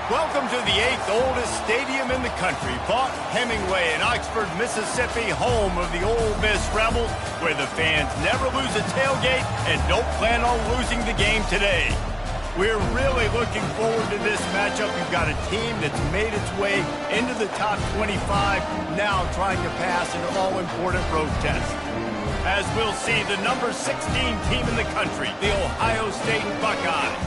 Welcome to the 8th oldest stadium in the country, Vaught Hemingway in Oxford, Mississippi, home of the Ole Miss Rebels, where the fans never lose a tailgate and don't plan on losing the game today. We're really looking forward to this matchup. You've got a team that's made its way into the top 25, now trying to pass an all-important road test. As we'll see, the number 16 team in the country, the Ohio State Buckeyes,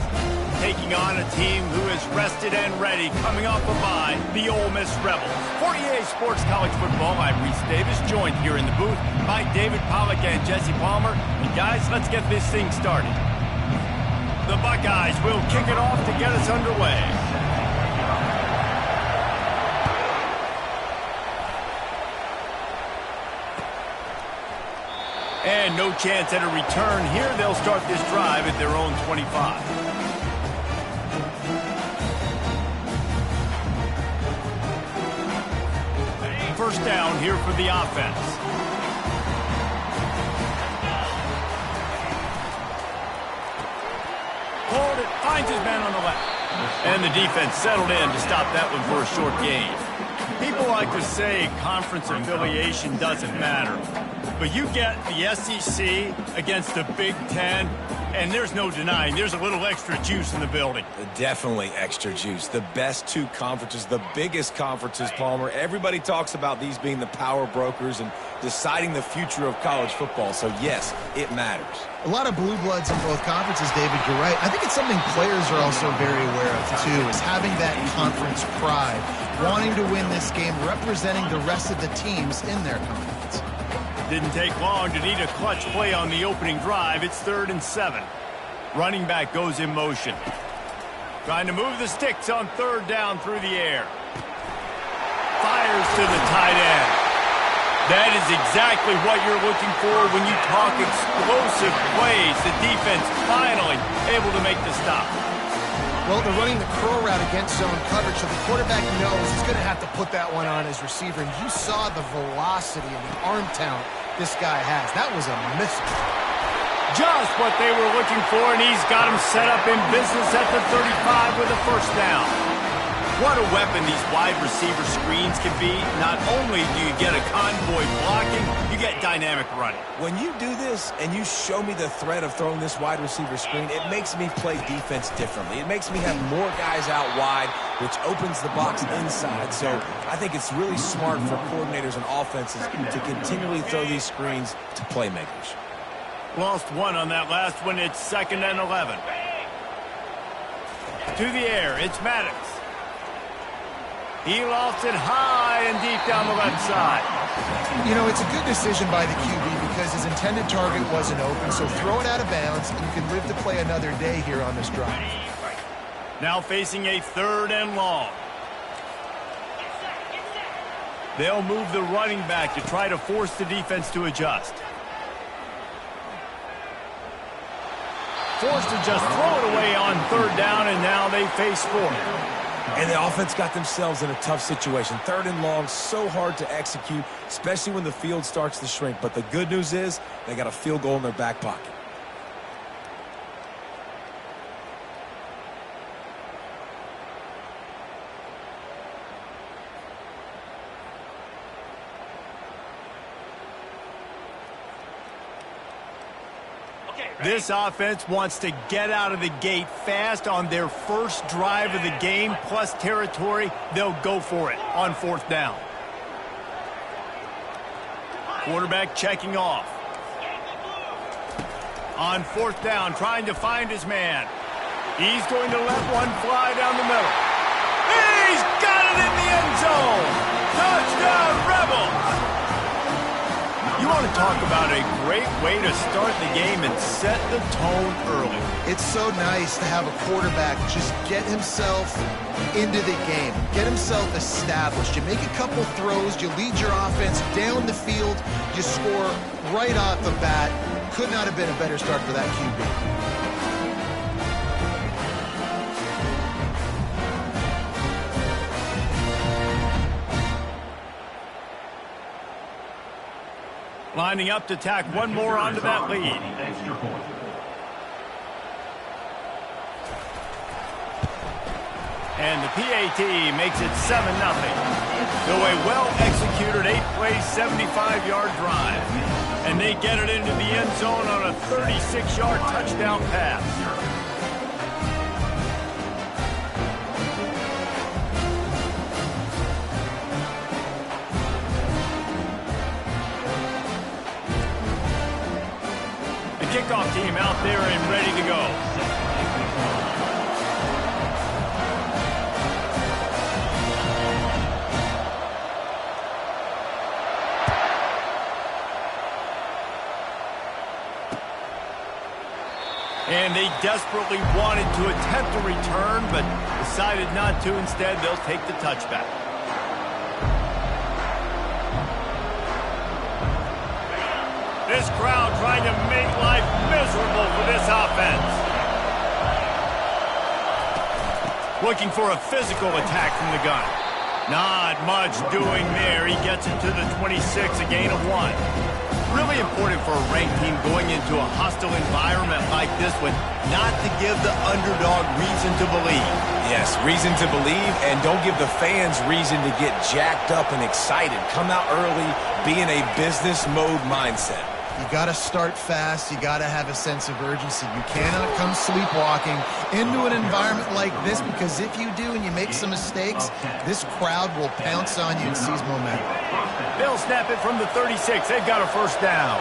taking on a team who is rested and ready, coming off a bye, the Ole Miss Rebels. For EA Sports College Football, I'm Reese Davis, joined here in the booth by David Pollack and Jesse Palmer. And guys, let's get this thing started. The Buckeyes will kick it off to get us underway. And no chance at a return here. They'll start this drive at their own 25. First down here for the offense. Hold it, finds his man on the left. And the defense settled in to stop that one for a short gain. People like to say conference affiliation doesn't matter. But you get the SEC against the Big Ten, and there's no denying there's a little extra juice in the building. Definitely extra juice. The best two conferences, the biggest conferences, Palmer. Everybody talks about these being the power brokers and deciding the future of college football. So, yes, it matters. A lot of blue bloods in both conferences, David. You're right. I think it's something players are also very aware of, too, is having that conference pride, wanting to win this game, representing the rest of the teams in their conference. Didn't take long to need a clutch play on the opening drive. It's 3rd and 7. Running back goes in motion. Trying to move the sticks on 3rd down through the air. Fires to the tight end. That is exactly what you're looking for when you talk explosive plays. The defense finally able to make the stop. Well, they're running the curl route against zone coverage, so the quarterback knows he's going to have to put that one on his receiver. And you saw the velocity and the arm talent this guy has. That was a missile. Just what they were looking for, and he's got him set up in business at the 35 with a first down. What a weapon these wide receiver screens can be. Not only do you get a convoy blocking, you get dynamic running. When you do this and you show me the threat of throwing this wide receiver screen, it makes me play defense differently. It makes me have more guys out wide, which opens the box inside. So I think it's really smart for coordinators and offenses to continually throw these screens to playmakers. Lost one on that last one. It's 2nd and 11. To the air, it's Maddox. He lofts it high and deep down the left side. You know, it's a good decision by the QB because his intended target wasn't open, so throw it out of bounds, and you can live to play another day here on this drive. Now facing a 3rd and long. They'll move the running back to try to force the defense to adjust. Forced to just throw it away on 3rd down, and now they face 4th. And the offense got themselves in a tough situation. 3rd and long, so hard to execute, especially when the field starts to shrink. But the good news is they got a field goal in their back pocket. This offense wants to get out of the gate fast on their first drive of the game, plus territory. They'll go for it on 4th down. Quarterback checking off. On 4th down, trying to find his man. He's going to let one fly down the middle. He's got it in the end zone. Touchdown, Rebels! You want to talk about a great way to start the game and set the tone early. It's so nice to have a quarterback just get himself into the game, get himself established. You make a couple throws, you lead your offense down the field, you score right off the bat. Could not have been a better start for that QB. Lining up to tack one more onto that lead. And the PAT makes it 7-0. So a well-executed 8-play, 75-yard drive. And they get it into the end zone on a 36-yard touchdown pass. The kickoff team out there and ready to go. And they desperately wanted to attempt a return, but decided not to. Instead, they'll take the touchback. This crowd trying to make life miserable for this offense. Looking for a physical attack from the gun. Not much doing there. He gets it to the 26, a gain of 1. Really important for a ranked team going into a hostile environment like this one, not to give the underdog reason to believe. Yes, reason to believe, and don't give the fans reason to get jacked up and excited. Come out early, be in a business mode mindset. You got to start fast. You got to have a sense of urgency. You cannot come sleepwalking into an environment like this, because if you do and you make some mistakes, this crowd will pounce on you and seize momentum. They'll snap it from the 36. They've got a first down.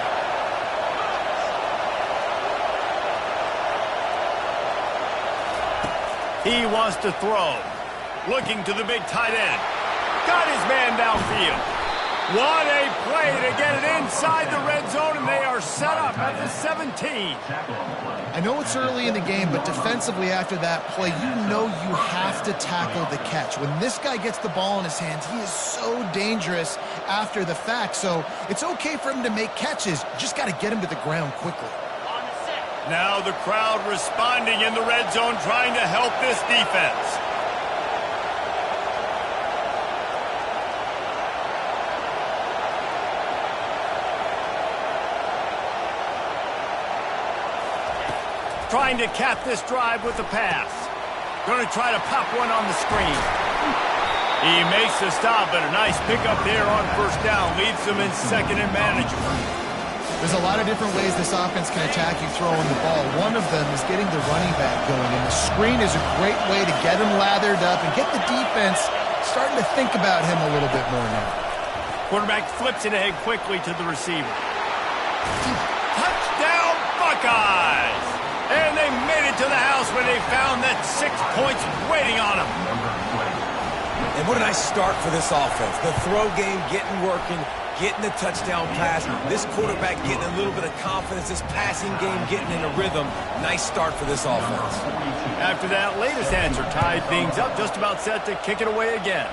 He wants to throw. Looking to the big tight end. Got his man downfield. What a play to get it inside the red zone, and they are set up at the 17. I know it's early in the game, but defensively after that play, you know you have to tackle the catch. When this guy gets the ball in his hands, he is so dangerous after the fact. So it's okay for him to make catches. You just got to get him to the ground quickly. Now the crowd responding in the red zone, trying to help this defense. Trying to cap this drive with the pass. Going to try to pop one on the screen. He makes the stop, but a nice pickup there on first down. Leads them in second and manageable. There's a lot of different ways this offense can attack you throwing the ball. One of them is getting the running back going, and the screen is a great way to get him lathered up and get the defense starting to think about him a little bit more now. Quarterback flips it ahead quickly to the receiver. Touchdown, Buckeyes! And they made it to the house when they found that 6 points waiting on them. And what a nice start for this offense. The throw game getting working, getting the touchdown pass. This quarterback getting a little bit of confidence. This passing game getting in a rhythm. Nice start for this offense. After that latest answer tied things up, just about set to kick it away again.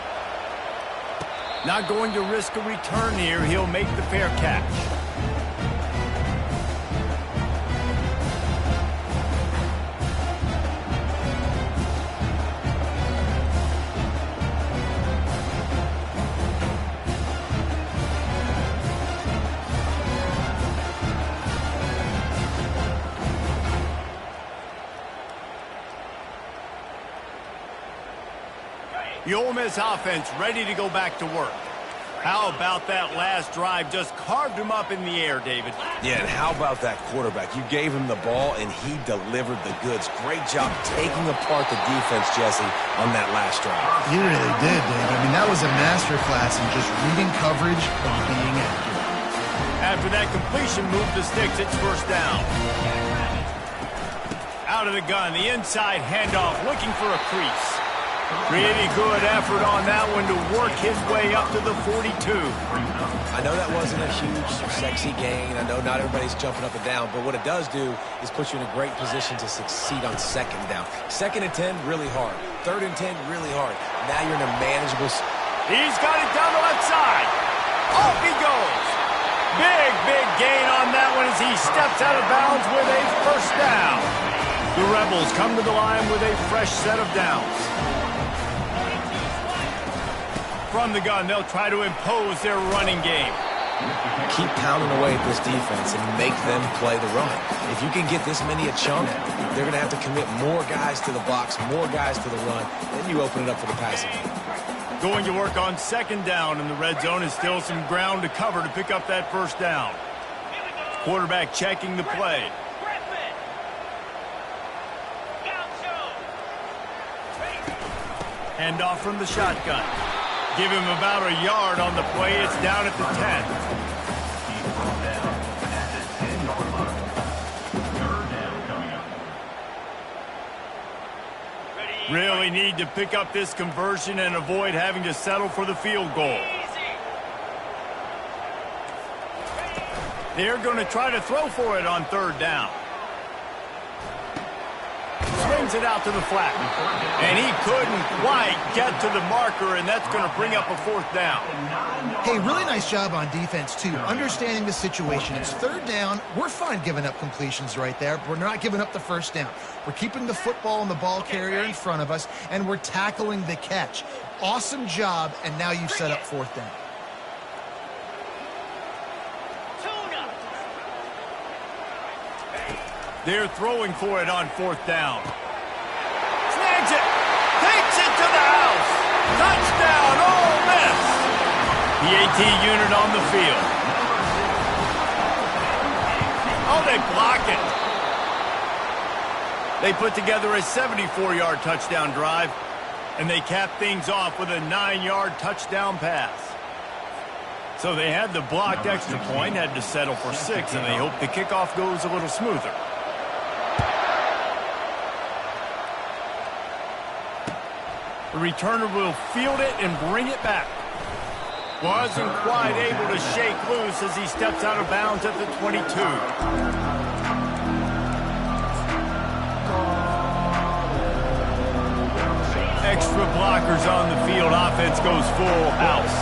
Not going to risk a return here. He'll make the fair catch. The Ole Miss offense ready to go back to work. How about that last drive? Just carved him up in the air, David. Yeah, and how about that quarterback? You gave him the ball, and he delivered the goods. Great job taking apart the defense, Jesse, on that last drive. He really did, Dave. I mean, that was a masterclass in just reading coverage and being accurate. After that completion, move the sticks. It's first down. Out of the gun, the inside handoff, looking for a crease. Pretty good effort on that one to work his way up to the 42. I know that wasn't a huge, sexy gain. I know not everybody's jumping up and down, but what it does do is put you in a great position to succeed on second down. Second and 10, really hard. Third and 10, really hard. Now you're in a manageable... He's got it down the left side. Off he goes. Big gain on that one as he steps out of bounds with a first down. The Rebels come to the line with a fresh set of downs. From the gun, they'll try to impose their running game. Keep pounding away at this defense and make them play the run. If you can get this many a chunk, they're going to have to commit more guys to the box, more guys to the run. Then you open it up for the passing game. Going to work on second down in the red zone is still some ground to cover to pick up that first down. Quarterback checking the play. Hand off from the shotgun. Give him about a yard on the play. It's down at the 10. Really need to pick up this conversion and avoid having to settle for the field goal. They're going to try to throw for it on third down. Swings it out to the flat. And he couldn't quite get to the marker, and that's going to bring up a fourth down. Hey, really nice job on defense, too. Understanding the situation. It's third down. We're fine giving up completions right there. We're not giving up the first down. We're keeping the football and the ball carrier in front of us, and we're tackling the catch. Awesome job, and now you've set up fourth down. They're throwing for it on fourth down. Snags it. Takes it to the house. Touchdown, Ole Miss. The AT unit on the field. Oh, they block it. They put together a 74-yard touchdown drive, and they cap things off with a 9-yard touchdown pass. So they had the blocked extra point, had to settle for 6, and they hope the kickoff goes a little smoother. The returner will field it and bring it back. Wasn't quite able to shake loose as he steps out of bounds at the 22. Extra blockers on the field. Offense goes full house.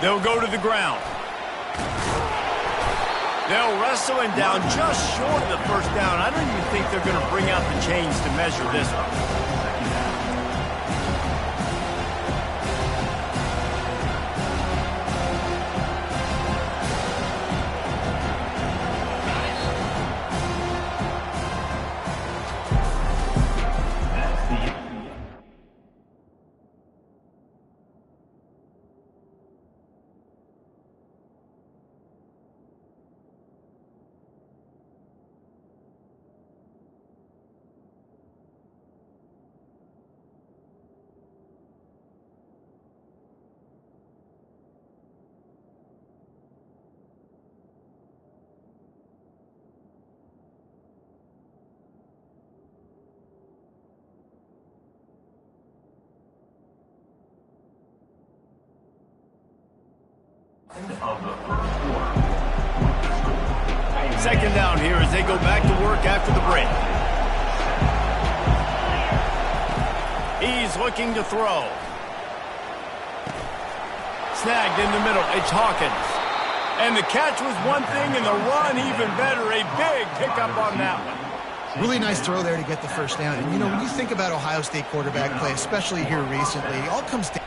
They'll go to the ground. They'll wrestle him down just short of the first down. I don't even think they're going to bring out the chains to measure this one. Second down here as they go back to work after the break. He's looking to throw. Snagged in the middle. It's Hawkins. And the catch was one thing, and the run even better. A big pickup on that one. Really nice throw there to get the first down. And, you know, when you think about Ohio State quarterback play, especially here recently, it all comes down.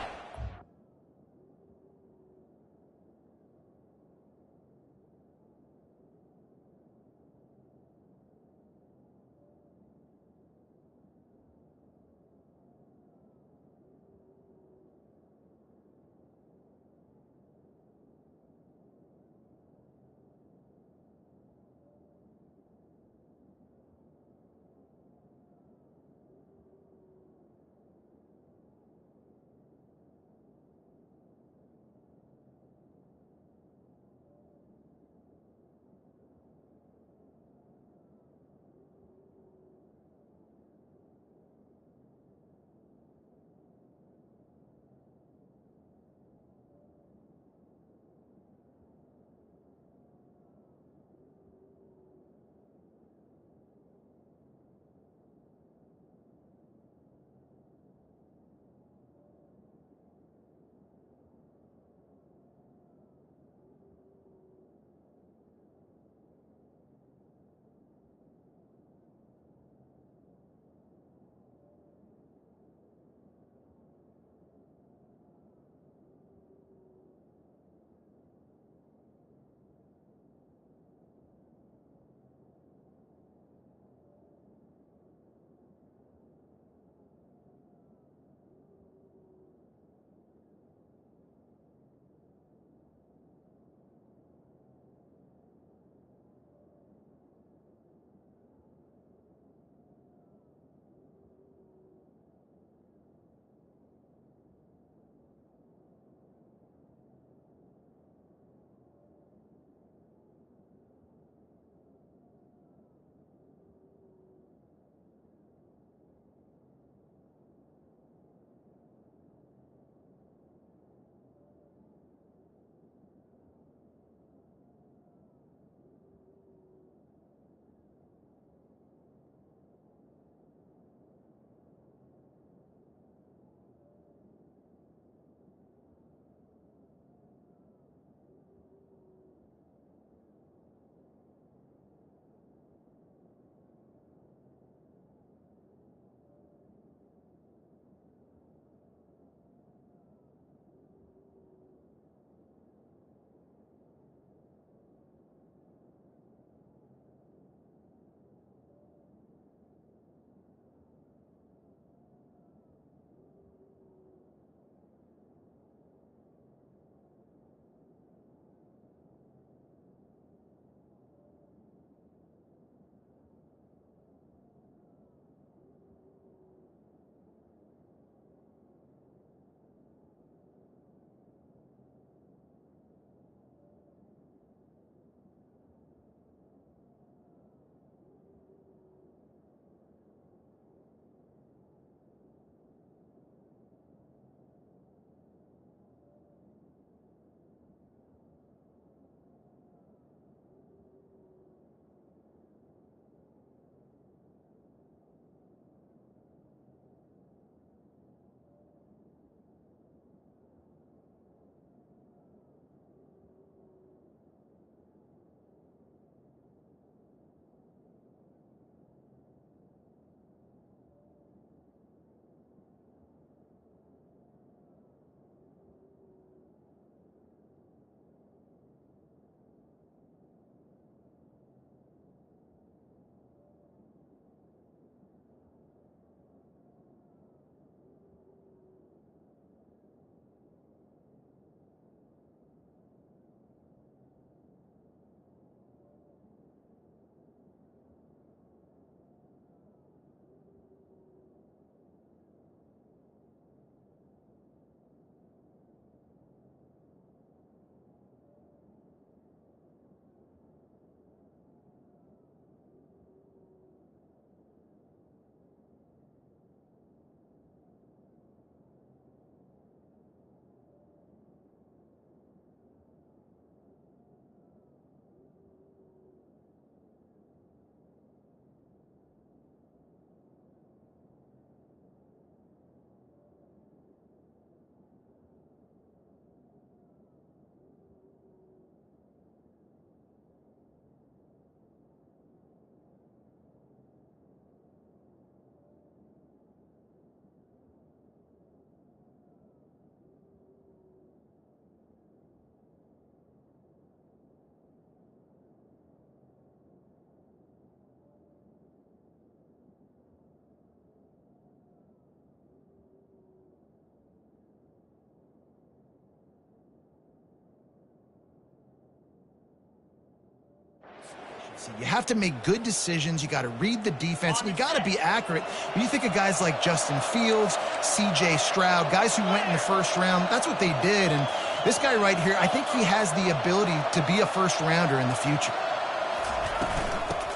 See, you have to make good decisions. You got to read the defense, and you got to be accurate. When you think of guys like Justin Fields, C.J. Stroud, guys who went in the first round, that's what they did. And this guy right here, I think he has the ability to be a first-rounder in the future.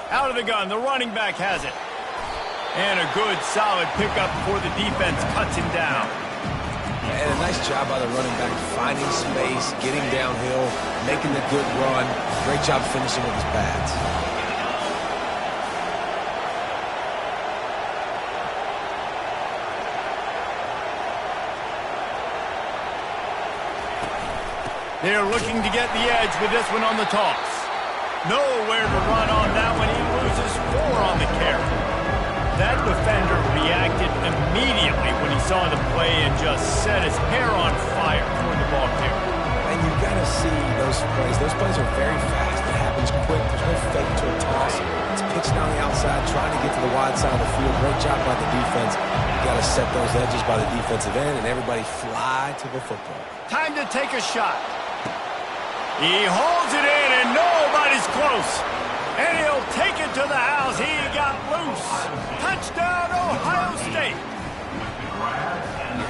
Out of the gun, the running back has it. And a good, solid pickup before the defense cuts him down. And a nice job by the running back, finding space, getting downhill, making the good run. Great job finishing with his pads. They're looking to get the edge with this one on the toss. Nowhere to run on that one. He loses 4 on the carry. That defender reacted immediately when he saw the play and just set his hair on fire toward the ball carrier. And you got to see those plays. Those plays are very fast. It happens quick. There's no fake to a toss. It's pitching down the outside, trying to get to the wide side of the field. Great job by the defense. You got to set those edges by the defensive end, and everybody fly to the football. Time to take a shot. He holds it in, and nobody's close. And he'll take it to the house. He got loose. Touchdown, Ohio State.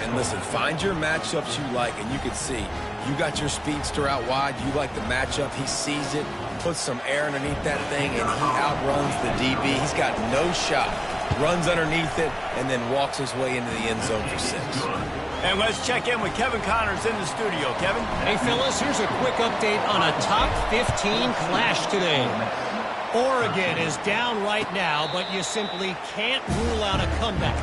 And listen, find your matchups you like, and you can see you got your speedster out wide. You like the matchup. He sees it, puts some air underneath that thing, and he outruns the DB. He's got no shot. Runs underneath it, and then walks his way into the end zone for 6. And let's check in with Kevin Connors in the studio. Kevin? Hey, fellas, here's a quick update on a top 15 clash today. Oregon is down right now, but you simply can't rule out a comeback.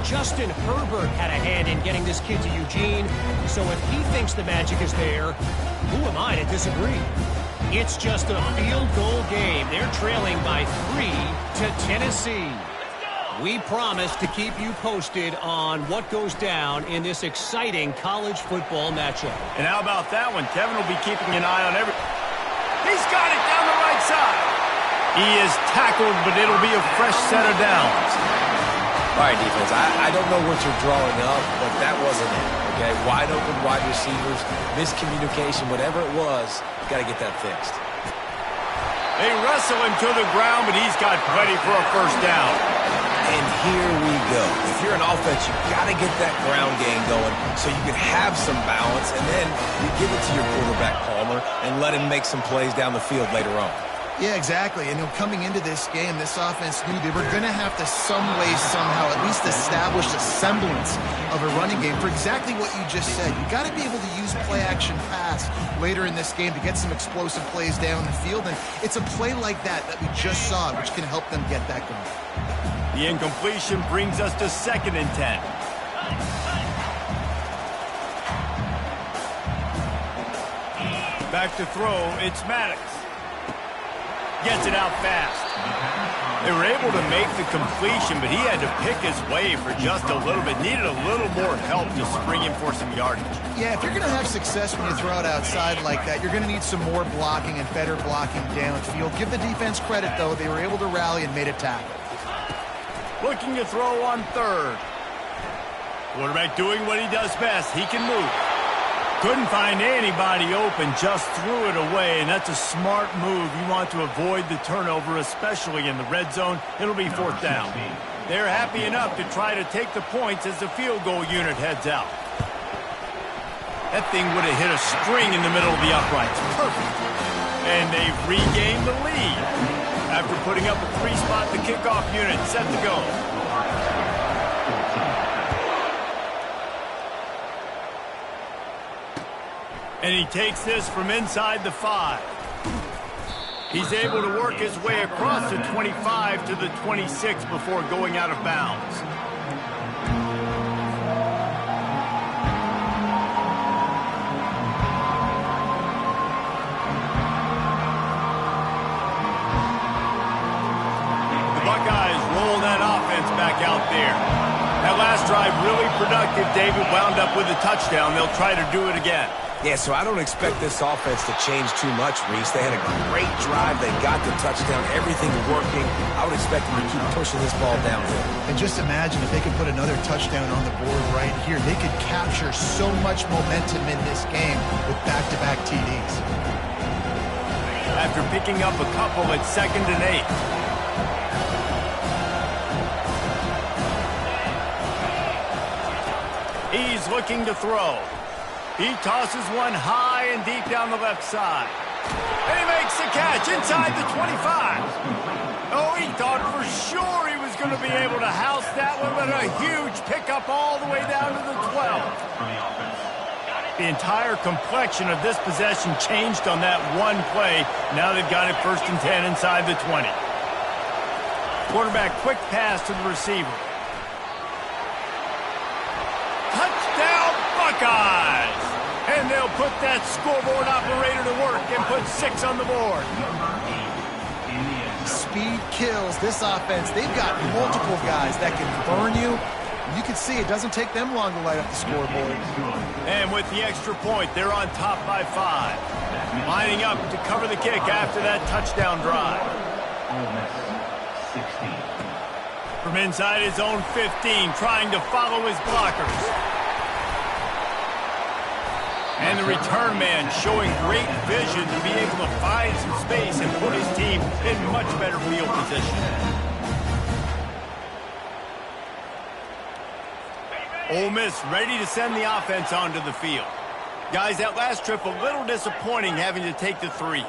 Justin Herbert had a hand in getting this kid to Eugene, so if he thinks the magic is there, who am I to disagree? It's just a field goal game. They're trailing by 3 to Tennessee. We promise to keep you posted on what goes down in this exciting college football matchup. And how about that one? Kevin will be keeping an eye on every... He's got it down the right side. He is tackled, but it'll be a fresh set of downs. All right, defense, I don't know what you're drawing up, but that wasn't it, okay? Wide open wide receivers, miscommunication, whatever it was, got to get that fixed. They wrestle him to the ground, but he's got plenty for a first down. And here we go. If you're an offense, you got to get that ground game going so you can have some balance, and then you give it to your quarterback, Palmer, and let him make some plays down the field later on. Yeah, exactly. And coming into this game, this offense knew they were going to have to some way, somehow, at least establish a semblance of a running game for exactly what you just said. You got to be able to use play-action pass later in this game to get some explosive plays down the field. And it's a play like that we just saw, which can help them get that going. The incompletion brings us to 2nd and 10. Back to throw, it's Maddox. Gets it out fast. They were able to make the completion, but he had to pick his way for just a little bit. Needed a little more help to spring him for some yardage. Yeah, if you're going to have success when you throw it outside like that, you're going to need some more blocking and better blocking downfield. Give the defense credit, though. They were able to rally and made a tackle. Looking to throw on 3rd. Quarterback doing what he does best. He can move. Couldn't find anybody open, just threw it away, and that's a smart move. You want to avoid the turnover, especially in the red zone. It'll be 4th down. They're happy enough to try to take the points as the field goal unit heads out. That thing would have hit a string in the middle of the uprights. Perfect. And they've regained the lead after putting up a 3-spot. The kickoff unit set to go. And he takes this from inside the 5. He's able to work his way across the 25 to the 26 before going out of bounds. The Buckeyes roll that offense back out there. That last drive really productive. David wound up with a touchdown. They'll try to do it again. Yeah, so I don't expect this offense to change too much, Reese. They had a great drive. They got the touchdown. Everything working. I would expect them to keep pushing this ball downhill. And just imagine if they could put another touchdown on the board right here. They could capture so much momentum in this game with back-to-back TDs. after picking up a couple at 2nd and 8. He's looking to throw. He tosses one high and deep down the left side. And he makes the catch inside the 25. Oh, he thought for sure he was going to be able to house that one, but a huge pickup all the way down to the 12. The entire complexion of this possession changed on that one play. Now they've got it 1st and 10 inside the 20. Quarterback quick pass to the receiver. Touchdown Buckeyes! And they'll put that scoreboard operator to work and put 6 on the board. Speed kills this offense. They've got multiple guys that can burn you. You can see it doesn't take them long to light up the scoreboard. And with the extra point, they're on top by 5. Lining up to cover the kick after that touchdown drive. From inside his own 15, trying to follow his blockers. And the return man showing great vision to be able to find some space and put his team in much better field position. Ole Miss ready to send the offense onto the field. Guys, that last trip a little disappointing having to take the 3.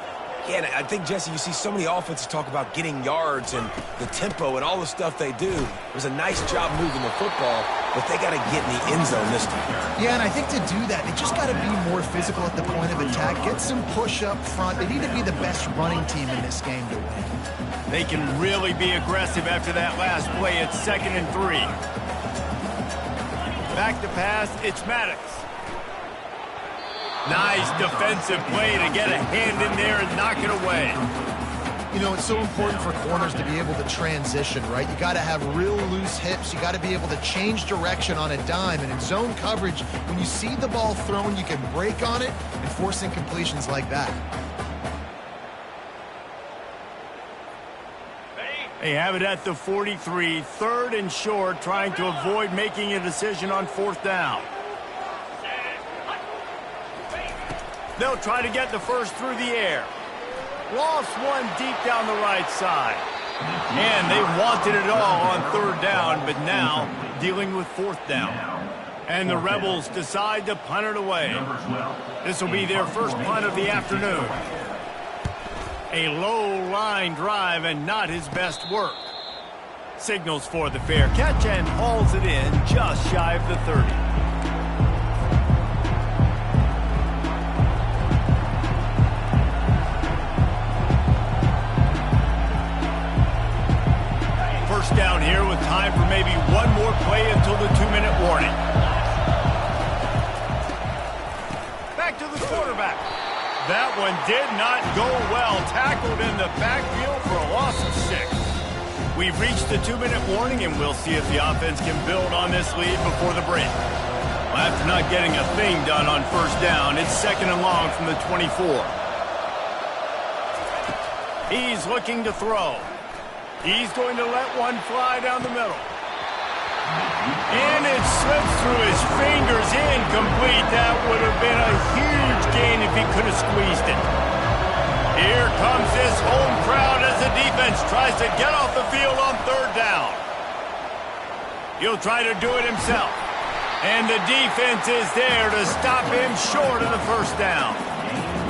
Yeah, and I think, Jesse, you see so many offenses talk about getting yards and the tempo and all the stuff they do. It was a nice job moving the football, but they got to get in the end zone this time. Yeah, and I think to do that, they just got to be more physical at the point of attack. Get some push up front. They need to be the best running team in this game to win. They can really be aggressive after that last play at 2nd and 3. Back to pass, it's Maddox. Nice defensive play to get a hand in there and knock it away. You know, it's so important for corners to be able to transition, right? You got to have real loose hips. You got to be able to change direction on a dime. And in zone coverage, when you see the ball thrown, you can break on it and force incompletions like that. They have it at the 43, 3rd and short, trying to avoid making a decision on 4th down. They'll try to get the first through the air. Lost one deep down the right side. And they wanted it all on 3rd down, but now dealing with 4th down. And the Rebels decide to punt it away. This will be their first punt of the afternoon. A low line drive and not his best work. Signals for the fair catch and hauls it in just shy of the 30. First down here with time for maybe one more play until the 2-minute warning. Back to the quarterback. That one did not go well. Tackled in the backfield for a loss of 6. We've reached the 2-minute warning, and we'll see if the offense can build on this lead before the break. Well, after not getting a thing done on 1st down, it's 2nd and long from the 24. He's looking to throw. He's going to let one fly down the middle. And it slips through his fingers, incomplete. That would have been a huge gain if he could have squeezed it. Here comes this home crowd as the defense tries to get off the field on 3rd down. He'll try to do it himself. And the defense is there to stop him short of the 1st down.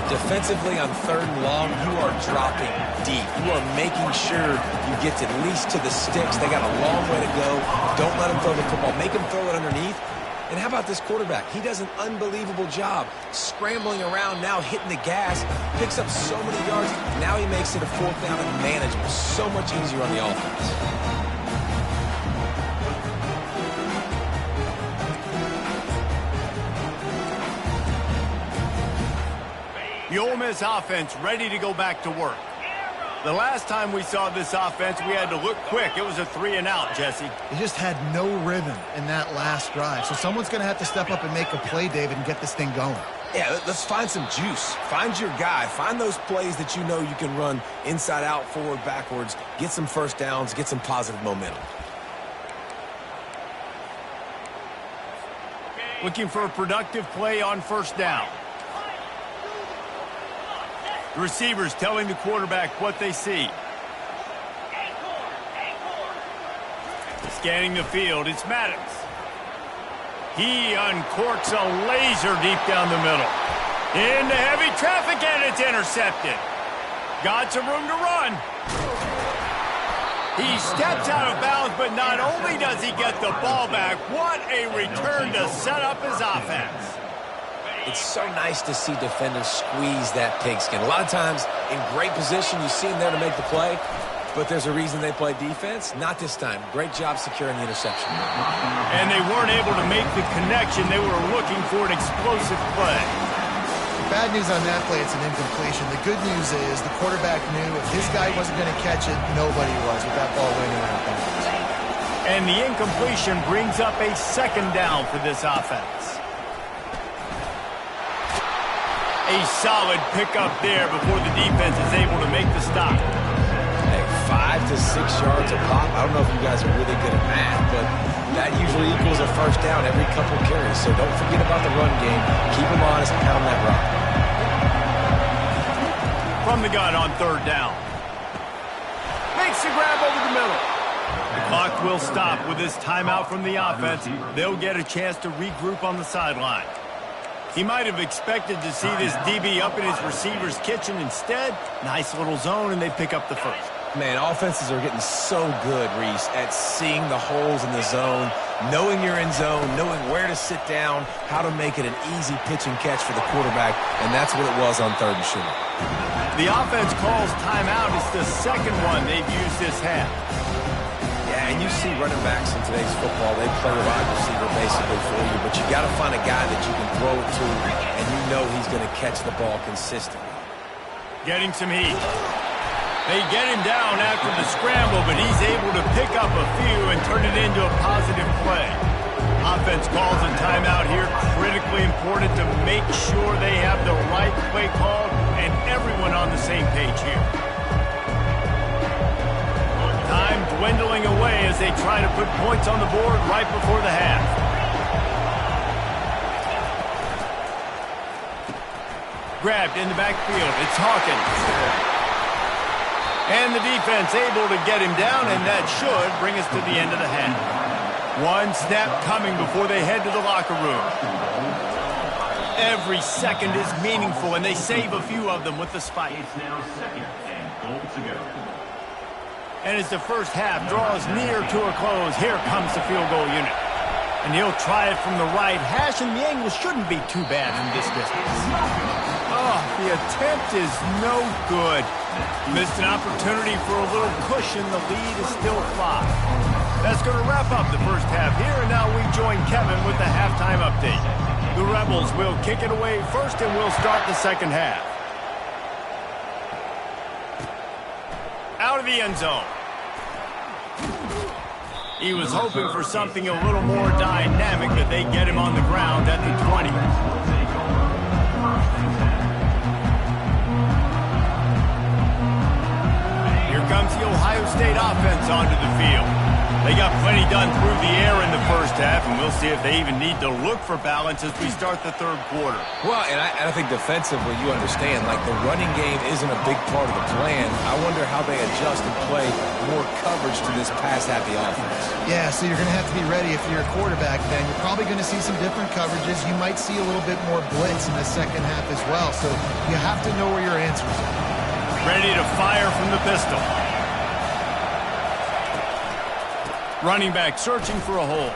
Defensively on 3rd and long, you are dropping deep. You are making sure you get at least to the sticks. They got a long way to go. Don't let them throw the football. Make them throw it underneath. And how about this quarterback? He does an unbelievable job scrambling around, now hitting the gas, picks up so many yards. Now he makes it a 4th down and manageable. So much easier on the offense. The Ole Miss offense ready to go back to work. The last time we saw this offense, we had to look quick. It was a 3-and-out, Jesse. They just had no rhythm in that last drive. So someone's going to have to step up and make a play, David, and get this thing going. Yeah, let's find some juice. Find your guy. Find those plays that you know you can run inside out, forward, backwards. Get some 1st downs. Get some positive momentum. Looking for a productive play on 1st down. The receivers telling the quarterback what they see. Scanning the field, it's Maddox. He uncorks a laser deep down the middle. Into heavy traffic, and it's intercepted. Got some room to run. He steps out of bounds, but not only does he get the ball back, what a return to set up his offense. It's so nice to see defenders squeeze that pigskin. A lot of times, in great position, you see them there to make the play, but there's a reason they play defense. Not this time. Great job securing the interception. And they weren't able to make the connection. They were looking for an explosive play. Bad news on that play, it's an incompletion. The good news is the quarterback knew if his guy wasn't going to catch it, nobody was with that ball landing out there. And the incompletion brings up a second down for this offense. A solid pickup there before the defense is able to make the stop. Hey, 5 to 6 yards a pop. I don't know if you guys are really good at math, but that usually equals a first down every couple carries. So don't forget about the run game. Keep them honest, pound that rock. From the gun on third down. Makes the grab over the middle. The clock will stop with this timeout from the offense. They'll get a chance to regroup on the sideline. He might have expected to see this DB up in his receiver's kitchen. Instead, nice little zone, and they pick up the first. Man, offenses are getting so good, Reese, at seeing the holes in the zone, knowing you're in zone, knowing where to sit down, how to make it an easy pitch and catch for the quarterback, and that's what it was on third and short. The offense calls timeout. It's the second one they've used this half. Yeah, and you see running backs in today's football, they play a wide receiver basically for you, but you got to find a guy that you can throw it to, and you know he's going to catch the ball consistently. Getting some heat. They get him down after the scramble, but he's able to pick up a few and turn it into a positive play. Offense calls a timeout here. Critically important to make sure they have the right play call and everyone on the same page here. Time dwindling away as they try to put points on the board right before the half. Grabbed in the backfield. It's Hawkins. And the defense able to get him down, and that should bring us to the end of the half. One snap coming before they head to the locker room. Every second is meaningful, and they save a few of them with the spike. It's now second and goal to go. And as the first half draws near to a close, here comes the field goal unit. And he'll try it from the right hash, and the angle shouldn't be too bad from this distance. Oh, the attempt is no good. Missed an opportunity for a little cushion. The lead is still 5. That's going to wrap up the first half here, and now we join Kevin with the halftime update. The Rebels will kick it away first, and we'll start the second half. Out of the end zone. He was hoping for something a little more dynamic, but they get him on the ground at the 20. Here comes the Ohio State offense onto the field. They got plenty done through the air in the first half, and we'll see if they even need to look for balance as we start the third quarter. Well, and I think defensively, you understand, like the running game isn't a big part of the plan. I wonder how they adjust and play more coverage to this pass-happy offense. Yeah, so you're going to have to be ready if you're a quarterback then. You're probably going to see some different coverages. You might see a little bit more blitz in the second half as well, so you have to know where your answers are. Ready to fire from the pistol. Running back searching for a hole.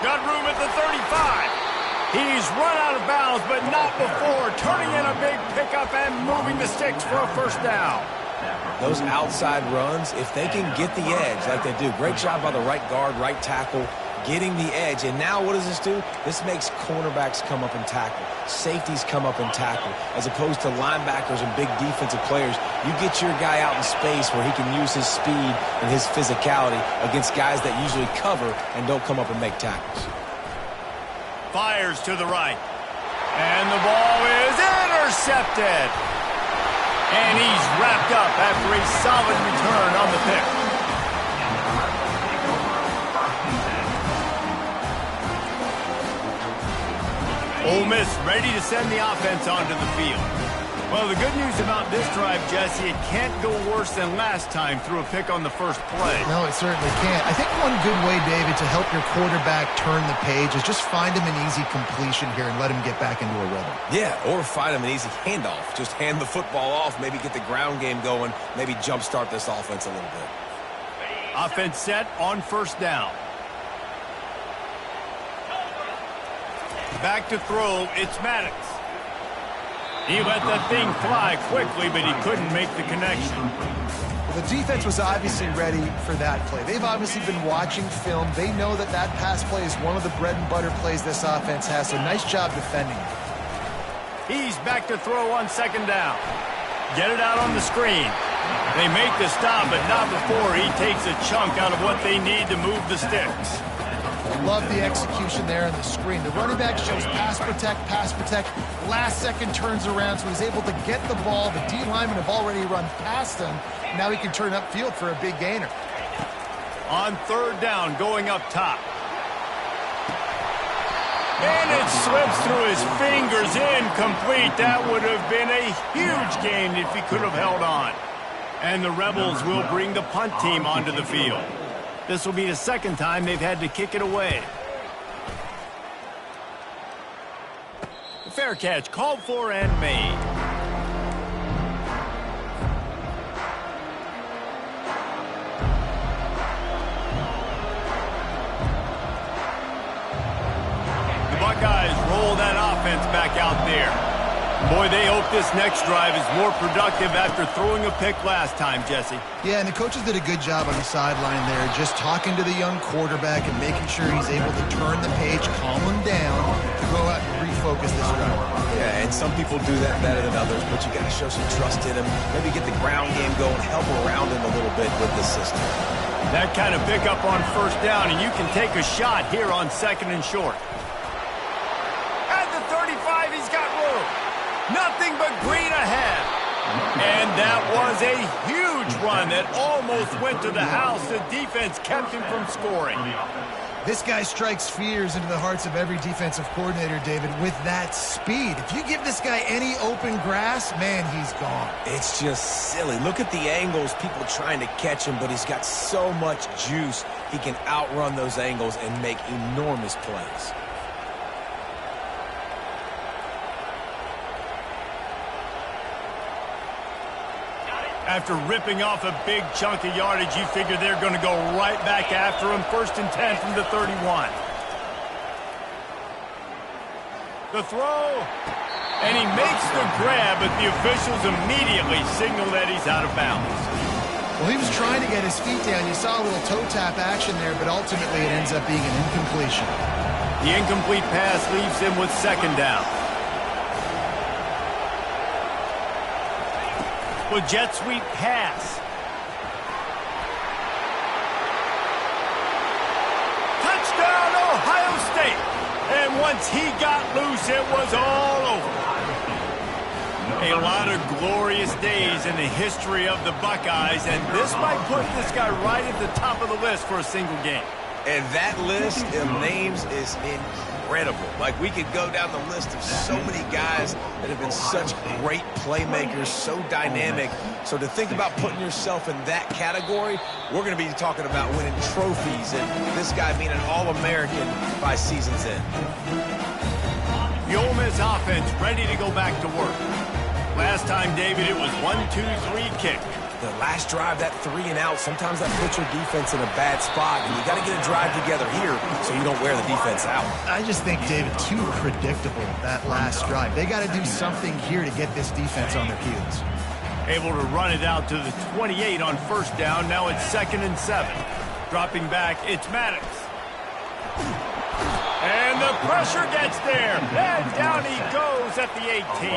Got room at the 35. He's run out of bounds, but not before turning in a big pickup and moving the sticks for a first down. Those outside runs, if they can get the edge like they do, great job by the right guard, right tackle, getting the edge. And now what does this do? This makes cornerbacks come up and tackle. Safeties come up and tackle. As opposed to linebackers and big defensive players, you get your guy out in space where he can use his speed and his physicality against guys that usually cover and don't come up and make tackles. Fires to the right. And the ball is intercepted. And he's wrapped up after a solid return on the pick. Ole Miss ready to send the offense onto the field. Well, the good news about this drive, Jesse, it can't go worse than last time through a pick on the first play. No, it certainly can't. I think one good way, David, to help your quarterback turn the page is just find him an easy completion here and let him get back into a rhythm. Yeah, or find him an easy handoff. Just hand the football off, maybe get the ground game going, maybe jumpstart this offense a little bit. Offense set on first down. Back to throw, it's Maddox. He let that thing fly quickly, but he couldn't make the connection. Well, the defense was obviously ready for that play. They've obviously been watching film. They know that that pass play is one of the bread and butter plays this offense has, so nice job defending it. He's back to throw on second down. Get it out on the screen. They make the stop, but not before he takes a chunk out of what they need to move the sticks. Love the execution there on the screen. The running back shows pass protect. Last second turns around, so he's able to get the ball. The D linemen have already run past him. Now he can turn upfield for a big gainer. On third down, going up top. And it slips through his fingers, incomplete. That would have been a huge gain if he could have held on. And the Rebels will bring the punt team onto the field. This will be the second time they've had to kick it away. The fair catch called for and made. The Buckeyes roll that offense back out there. Boy, they hope this next drive is more productive after throwing a pick last time, Jesse. Yeah, and the coaches did a good job on the sideline there, just talking to the young quarterback and making sure he's able to turn the page, calm him down, to go out and refocus this drive. Yeah, and some people do that better than others, but you got to show some trust in him. Maybe get the ground game going, help around him a little bit with the system. That kind of pickup on first down, and you can take a shot here on second and short. At the 35, he's got room. Nothing but green ahead. And that was a huge run that almost went to the house. The defense kept him from scoring. This guy strikes fears into the hearts of every defensive coordinator, David, with that speed. If you give this guy any open grass, man, he's gone. It's just silly. Look at the angles, people trying to catch him, but he's got so much juice. He can outrun those angles and make enormous plays. After ripping off a big chunk of yardage, you figure they're going to go right back after him. 1st and 10 from the 31. The throw, and he makes the grab, but the officials immediately signal that he's out of bounds. Well, he was trying to get his feet down. You saw a little toe tap action there, but ultimately it ends up being an incompletion. The incomplete pass leaves him with second down. With jet sweep pass. Touchdown, Ohio State. And once he got loose, it was all over. A lot of glorious days in the history of the Buckeyes, and this might put this guy right at the top of the list for a single game. And that list of names is incredible. Like, we could go down the list of so many guys that have been such great playmakers, so dynamic. So to think about putting yourself in that category, we're going to be talking about winning trophies and this guy being an All-American by season's end. The Ole Miss offense ready to go back to work. Last time, David, it was 1-2-3 kick. The last drive, that 3 and out, sometimes that puts your defense in a bad spot, and you got to get a drive together here so you don't wear the defense out. I just think, David, too predictable, that last drive. They got to do something here to get this defense on their heels. Able to run it out to the 28 on first down. Now it's 2nd and 7. Dropping back, it's Maddox. And the pressure gets there. And down he goes at the 18.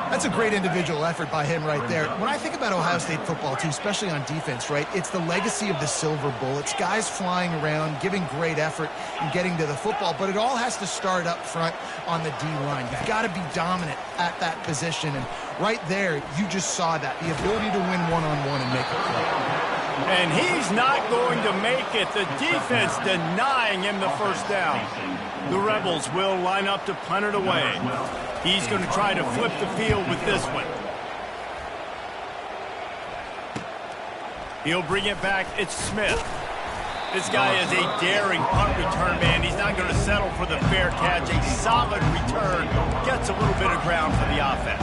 That's a great individual effort by him right there. When I think about Ohio State football, too, especially on defense, right, it's the legacy of the Silver Bullets, guys flying around, giving great effort and getting to the football, but it all has to start up front on the D-line. You've got to be dominant at that position, and right there, you just saw that, the ability to win one-on-one and make a play. And he's not going to make it. The defense denying him the first down. The Rebels will line up to punt it away. He's going to try to flip the field with this one. He'll bring it back. It's Smith. This guy is a daring punt return man. He's not going to settle for the fair catch. A solid return. Gets a little bit of ground for the offense.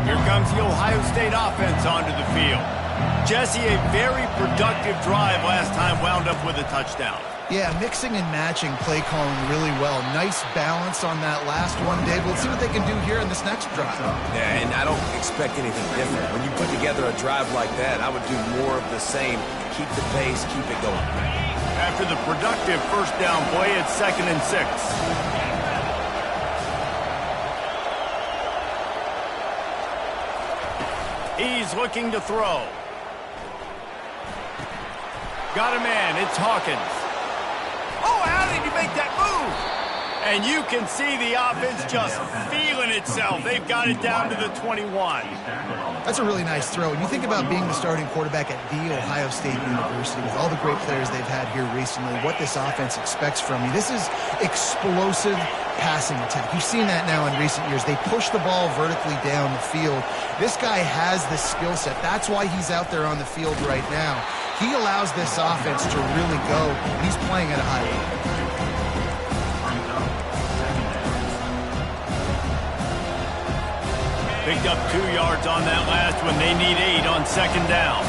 Here comes the Ohio State offense onto the field. Jesse, a very productive drive last time, wound up with a touchdown. Yeah, mixing and matching play calling really well. Nice balance on that last one, Dave. Let's see what they can do here in this next drive. Yeah, and I don't expect anything different. When you put together a drive like that, I would do more of the same. Keep the pace, keep it going. After the productive first down play, it's 2nd and 6. He's looking to throw. Got a man. It's Hawkins. Oh, how did he make that move? And you can see the offense just feeling itself. They've got it down to the 21. That's a really nice throw. When you think about being the starting quarterback at The Ohio State University, with all the great players they've had here recently, what this offense expects from you, this is explosive passing attack. You've seen that now in recent years. They push the ball vertically down the field. This guy has the skill set. That's why he's out there on the field right now. He allows this offense to really go, and he's playing at a high level. Picked up 2 yards on that last one. They need 8 on 2nd down.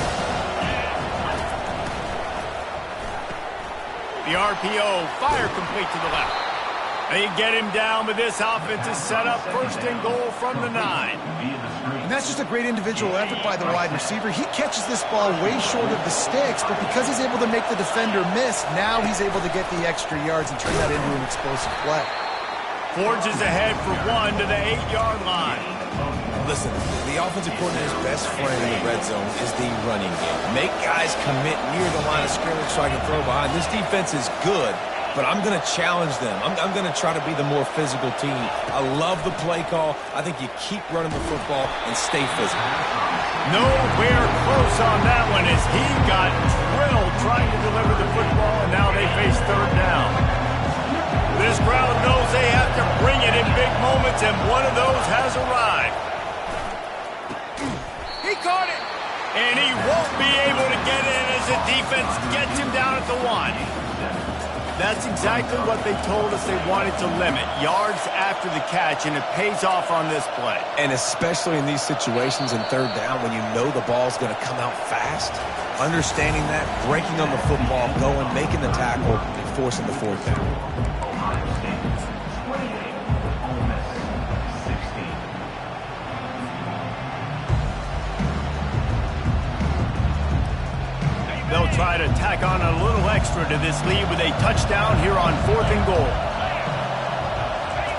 The RPO, fire complete to the left. They get him down, but this offense is set up 1st and goal from the 9. And that's just a great individual effort by the wide receiver. He catches this ball way short of the sticks, but because he's able to make the defender miss, now he's able to get the extra yards and turn that into an explosive play. Forges ahead for 1 to the 8-yard line. Listen, the offensive coordinator's best friend in the red zone is the running game. Make guys commit near the line of scrimmage so I can throw behind. This defense is good, but I'm going to challenge them. I'm going to try to be the more physical team. I love the play call. I think you keep running the football and stay physical. Nowhere close on that one as he got drilled trying to deliver the football, and now they face 3rd down. This crowd knows they have to bring it in big moments, and one of those has arrived. He caught it, and he won't be able to get in as the defense gets him down at the 1. That's exactly what they told us they wanted to limit, yards after the catch, and it pays off on this play. And especially in these situations in 3rd down when you know the ball's going to come out fast, understanding that, breaking on the football, going, making the tackle, and forcing the 4th down. They'll try to tack on a little extra to this lead with a touchdown here on 4th and goal.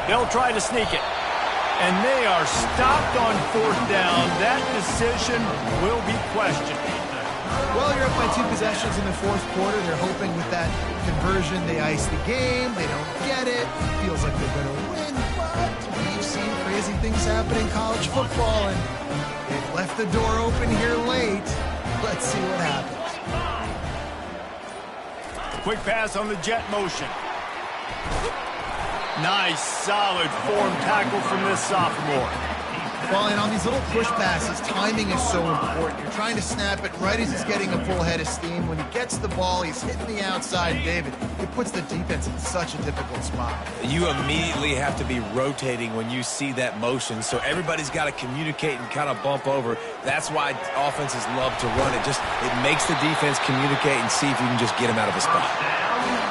They'll try to sneak it. And they are stopped on 4th down. That decision will be questioned. Well, you're up by 2 possessions in the 4th quarter. They're hoping with that conversion they ice the game. They don't get it. Feels like they're going to win, but we've seen crazy things happen in college football, and they've left the door open here late. Let's see what happens. Quick pass on the jet motion. Nice, solid form tackle from this sophomore. Well, and on these little push passes, timing is so important. You're trying to snap it right as he's getting a full head of steam. When he gets the ball, he's hitting the outside, David. It puts the defense in such a difficult spot. You immediately have to be rotating when you see that motion, so everybody's got to communicate and kind of bump over. That's why offenses love to run it. It makes the defense communicate and see if you can just get him out of a spot.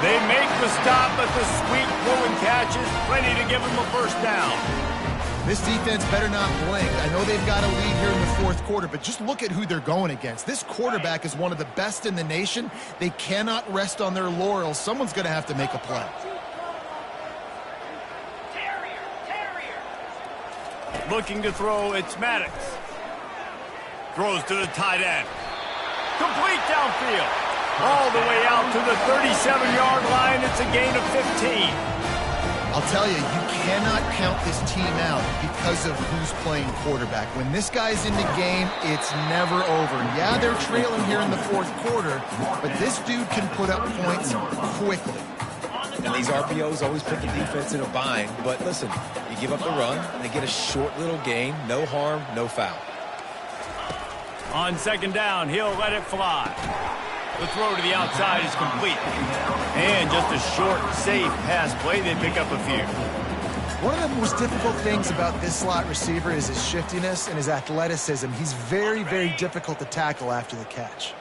They make the stop, but the sweet throw and catch is plenty to give him a 1st down. This defense better not blink. I know they've got a lead here in the 4th quarter, but just look at who they're going against. This quarterback is one of the best in the nation. They cannot rest on their laurels. Someone's going to have to make a play. Looking to throw, it's Maddox. Throws to the tight end. Complete downfield. All the way out to the 37-yard line. It's a gain of 15. I'll tell you, you cannot count this team out because of who's playing quarterback. When this guy's in the game, it's never over. Yeah, they're trailing here in the fourth quarter, but this dude can put up points quickly. And these RPOs always put the defense in a bind. But listen, you give up the run, they get a short little gain. No harm, no foul. On second down, he'll let it fly. The throw to the outside is complete. And just a short, safe pass play. They pick up a few. One of the most difficult things about this slot receiver is his shiftiness and his athleticism. He's very, very difficult to tackle after the catch.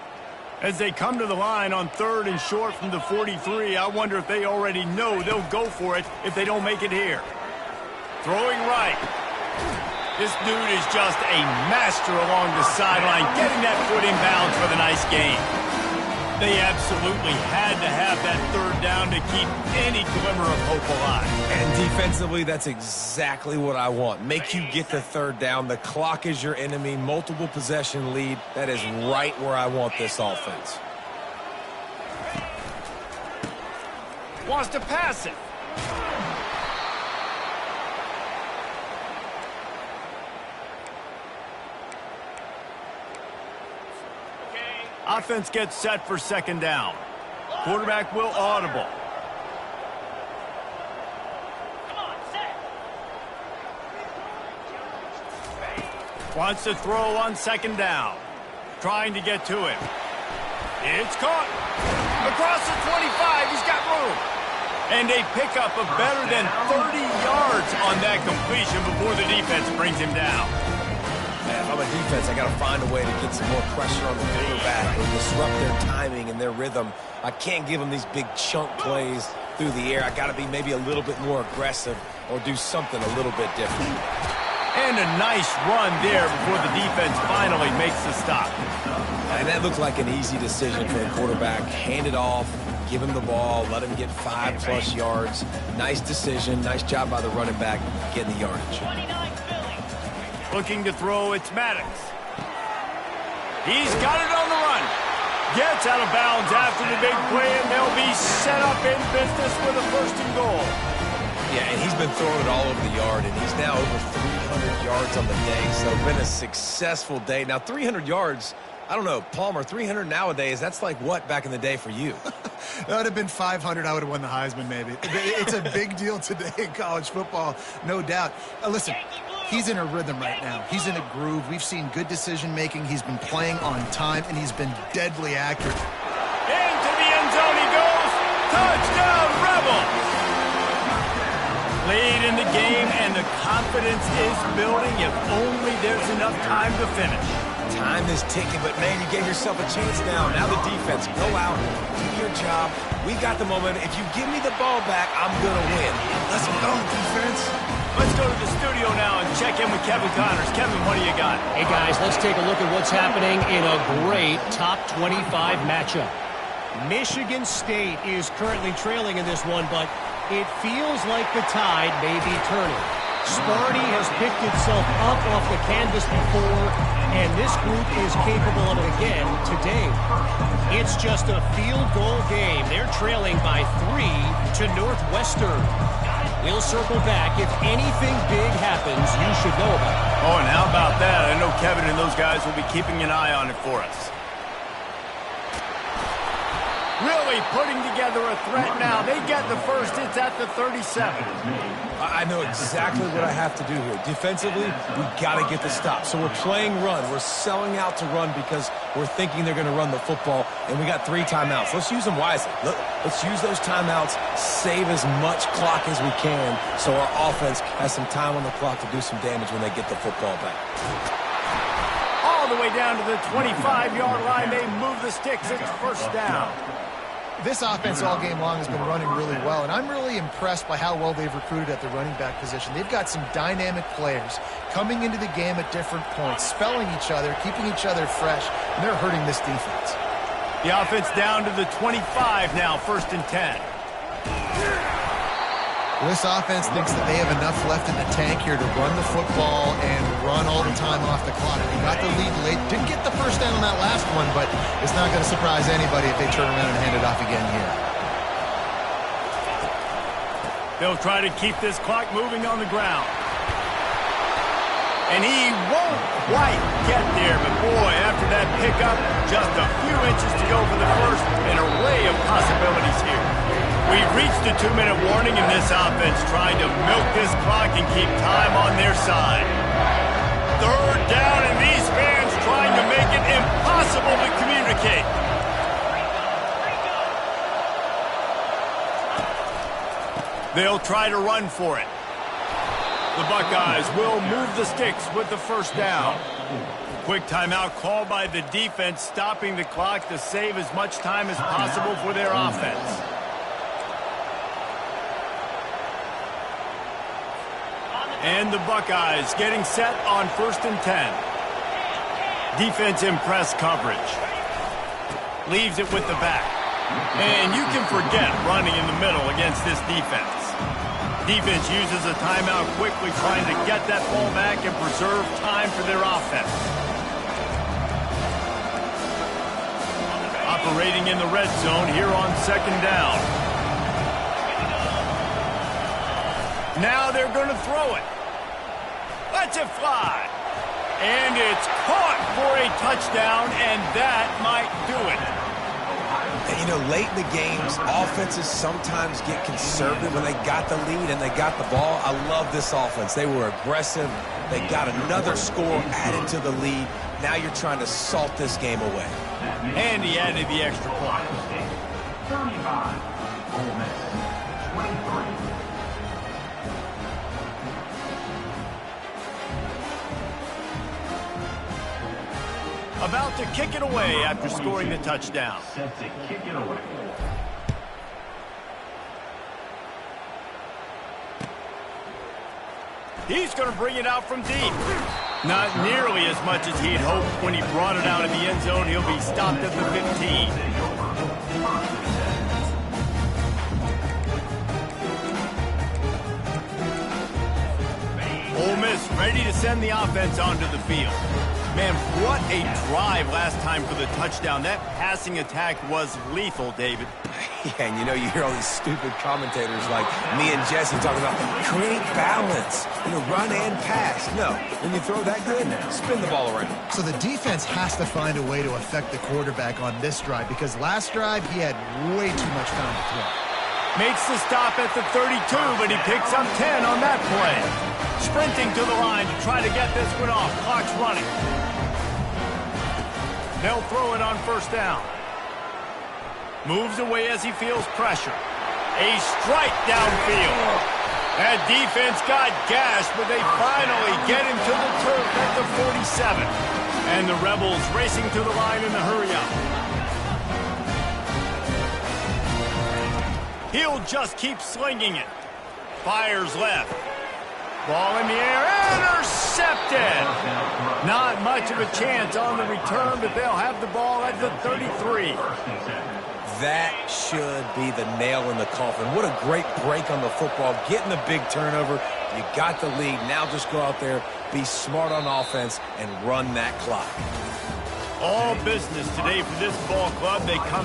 As they come to the line on 3rd and short from the 43, I wonder if they already know they'll go for it if they don't make it here. Throwing right. This dude is just a master along the sideline, getting that foot in bounds for the nice gain. They absolutely had to have that 3rd down to keep any glimmer of hope alive. And defensively, that's exactly what I want. Make you get the 3rd down. The clock is your enemy. Multiple possession lead. That is right where I want this offense. Wants to pass it. Offense gets set for second down. Quarterback will audible. Wants to throw on second down. Trying to get to him. It's caught. Across the 25, he's got room. And a pickup of better than 30 yards on that completion before the defense brings him down. If I'm a defense, I got to find a way to get some more pressure on the quarterback or disrupt their timing and their rhythm. I can't give them these big chunk plays through the air. I got to be maybe a little bit more aggressive or do something a little bit different. And a nice run there before the defense finally makes the stop. And that looked like an easy decision for the quarterback. Hand it off, give him the ball, let him get 5+ yards. Nice decision. Nice job by the running back getting the yardage. Looking to throw, it's Maddox. He's got it on the run. Gets out of bounds after the big play, and they'll be set up in business with a 1st and goal. Yeah, and he's been throwing it all over the yard, and he's now over 300 yards on the day, so it's been a successful day. Now, 300 yards, I don't know, Palmer, 300 nowadays, that's like what back in the day for you? That would have been 500. I would have won the Heisman, maybe. It's a big deal today in college football, no doubt. Listen, he's in a rhythm right now. He's in a groove. We've seen good decision-making. He's been playing on time, and he's been deadly accurate. Into the end zone he goes. Touchdown, Rebels! Lead in the game, and the confidence is building if only there's enough time to finish. Time is ticking, but, man, you gave yourself a chance now. Now the defense, go out, do your job. We got the momentum. If you give me the ball back, I'm going to win. Let's go, defense. Let's go to the studio now and check in with Kevin Connors. Kevin, what do you got? Hey, guys, let's take a look at what's happening in a great top 25 matchup. Michigan State is currently trailing in this one, but it feels like the tide may be turning. Sparty has picked itself up off the canvas before, and this group is capable of it again today. It's just a field goal game. They're trailing by 3 to Northwestern. We'll circle back. If anything big happens, you should know about it. Oh, and how about that? I know Kevin and those guys will be keeping an eye on it for us. Really putting together a threat now. They get the first. It's at the 37. I know exactly what I have to do here. Defensively, we've got to get the stop. So we're playing run. We're selling out to run because we're thinking they're going to run the football, and we got 3 timeouts. Let's use them wisely. Let's use those timeouts, save as much clock as we can so our offense has some time on the clock to do some damage when they get the football back. All the way down to the 25-yard line. They move the sticks. It's 1st down. This offense all game long has been running really well, and I'm really impressed by how well they've recruited at the running back position. They've got some dynamic players coming into the game at different points, spelling each other, keeping each other fresh, and they're hurting this defense. The offense down to the 25 now, 1st and 10. This offense thinks that they have enough left in the tank here to run the football and run all the time off the clock. They got the lead late. Didn't get the first down on that last one, but it's not going to surprise anybody if they turn around and hand it off again here. They'll try to keep this clock moving on the ground. And he won't quite get there, but boy, after that pickup, just a few inches to go for the first. An array of possibilities here. We've reached the 2-minute warning, and this offense trying to milk this clock and keep time on their side. 3rd down, and these fans trying to make it impossible to communicate. They'll try to run for it. The Buckeyes will move the sticks with the first down. Quick timeout called by the defense, stopping the clock to save as much time as possible for their offense. And the Buckeyes getting set on 1st and 10. Defense in press coverage. Leaves it with the back. And you can forget running in the middle against this defense. Defense uses a timeout quickly, trying to get that ball back and preserve time for their offense. Operating in the red zone here on 2nd down. Now they're going to throw it. Lets it fly. And it's caught for a touchdown, and that might do it. And, you know, late in the games, offenses sometimes get conservative when they got the lead and they got the ball. I love this offense. They were aggressive. They got another score added to the lead. Now you're trying to salt this game away. And he added the extra point. 35, Ole Miss, 23. About to kick it away after scoring the touchdown. Set to kick it away. He's going to bring it out from deep. Not nearly as much as he'd hoped when he brought it out of the end zone. He'll be stopped at the 15. Ole Miss ready to send the offense onto the field. Man, what a drive last time for the touchdown. That passing attack was lethal, David. Yeah, and you know, you hear all these stupid commentators like me and Jesse talking about create balance, run and pass. No, when you throw that good, spin the ball around. So the defense has to find a way to affect the quarterback on this drive, because last drive he had way too much time to throw. Makes the stop at the 32, but he picks up 10 on that play. Sprinting to the line to try to get this one off. Clock's running. They'll throw it on 1st down. Moves away as he feels pressure. A strike downfield. That defense got gashed, but they finally get him to the turf at the 47. And the Rebels racing to the line in the hurry-up. He'll just keep slinging it. Fires left. Ball in the air, intercepted! Not much of a chance on the return, but they'll have the ball at the 33. That should be the nail in the coffin. What a great break on the football, getting the big turnover. You got the lead. Now just go out there, be smart on offense, and run that clock. All business today for this ball club. They come out